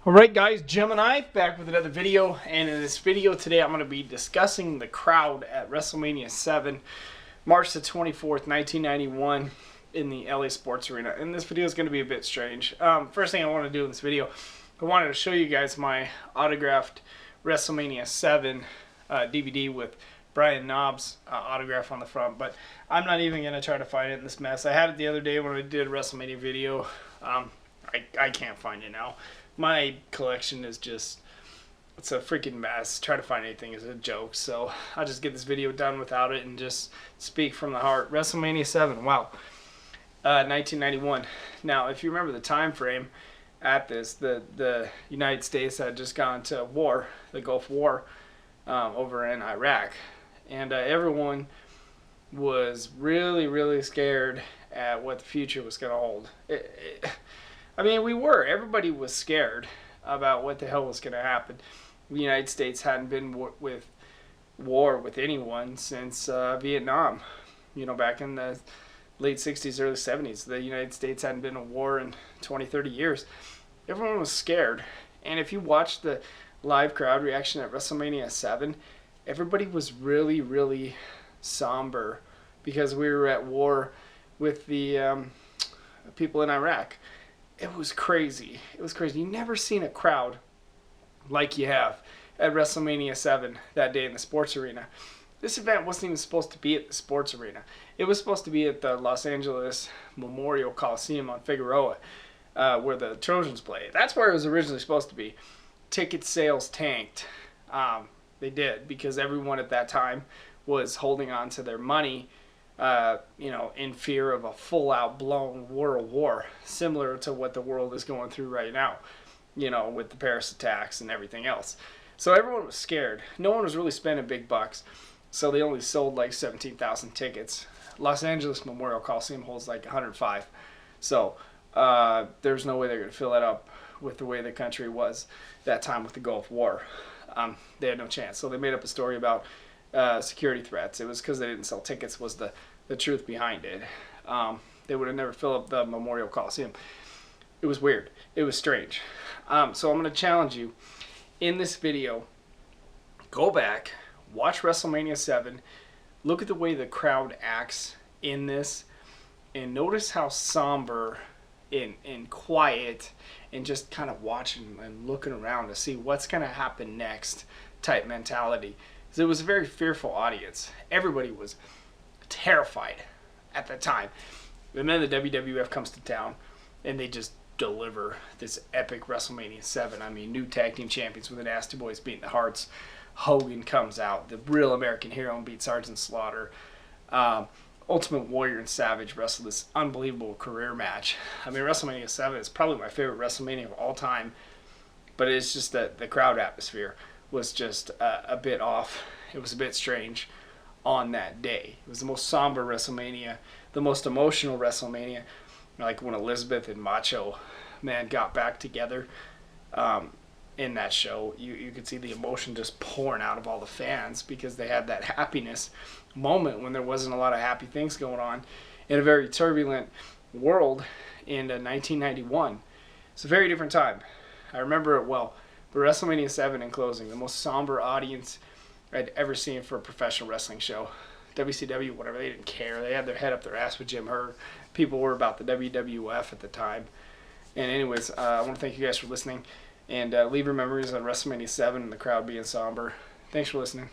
Alright guys, Gemini back with another video, and in this video today I'm going to be discussing the crowd at WrestleMania 7, March the 24th, 1991 in the LA Sports Arena. And this video is going to be a bit strange. First thing I want to do in this video, I wanted to show you guys my autographed WrestleMania 7 DVD with Brian Knobbs autograph on the front, but I'm not even going to try to find it in this mess. I had it the other day when I did a WrestleMania video. I can't find it now. My collection is just, it's a freaking mess. Try to find anything is a joke. So I'll just get this video done without it and just speak from the heart. WrestleMania 7, wow. 1991. Now, if you remember the time frame at this, the United States had just gone to war, the Gulf War, over in Iraq. And everyone was really, really scared at what the future was going to hold. I mean, everybody was scared about what the hell was going to happen. The United States hadn't been with war with anyone since Vietnam. You know, back in the late 60s, early 70s, the United States hadn't been in war in 20, 30 years. Everyone was scared. And if you watch the live crowd reaction at WrestleMania 7, everybody was really, really somber because we were at war with the people in Iraq. It was crazy. It was crazy. You never seen a crowd like you have at WrestleMania 7 that day in the sports arena. This event wasn't even supposed to be at the sports arena. It was supposed to be at the Los Angeles Memorial Coliseum on Figueroa, where the Trojans play. That's where it was originally supposed to be. Ticket sales tanked. They did, because everyone at that time was holding on to their money, in fear of a full-out blown world war, similar to what the world is going through right now, with the Paris attacks and everything else. So everyone was scared. No one was really spending big bucks, so they only sold like 17,000 tickets. Los Angeles Memorial Coliseum holds like 105, so there's no way they're going to fill that up with the way the country was that time with the Gulf War. They had no chance, so they made up a story about security threats. It was because they didn't sell tickets was the truth behind it. They would have never filled up the Memorial Coliseum. It was weird. It was strange. So I'm going to challenge you in this video. Go back, watch WrestleMania 7, look at the way the crowd acts in this, and notice how somber and quiet and just kind of watching and looking around to see what's going to happen next type mentality. It was a very fearful audience. Everybody was terrified at the time. And then the WWF comes to town, and they just deliver this epic WrestleMania 7. I mean, new tag team champions with the Nasty Boys beating the Hearts. Hogan comes out, the real American hero, and beats Sergeant Slaughter. Ultimate Warrior and Savage wrestle this unbelievable career match. I mean, WrestleMania 7 is probably my favorite WrestleMania of all time, but it's just that the crowd atmosphere was just a bit off. It was a bit strange on that day. It was the most somber WrestleMania, the most emotional WrestleMania, like when Elizabeth and Macho Man got back together in that show. You could see the emotion just pouring out of all the fans because they had that happiness moment when there wasn't a lot of happy things going on in a very turbulent world in 1991. It's a very different time. I remember it well. But WrestleMania 7 in closing, the most somber audience I'd ever seen for a professional wrestling show. WCW, whatever, they didn't care. They had their head up their ass with Jim Herd. People were about the WWF at the time. And anyways, I want to thank you guys for listening. And leave your memories on WrestleMania 7 and the crowd being somber. Thanks for listening.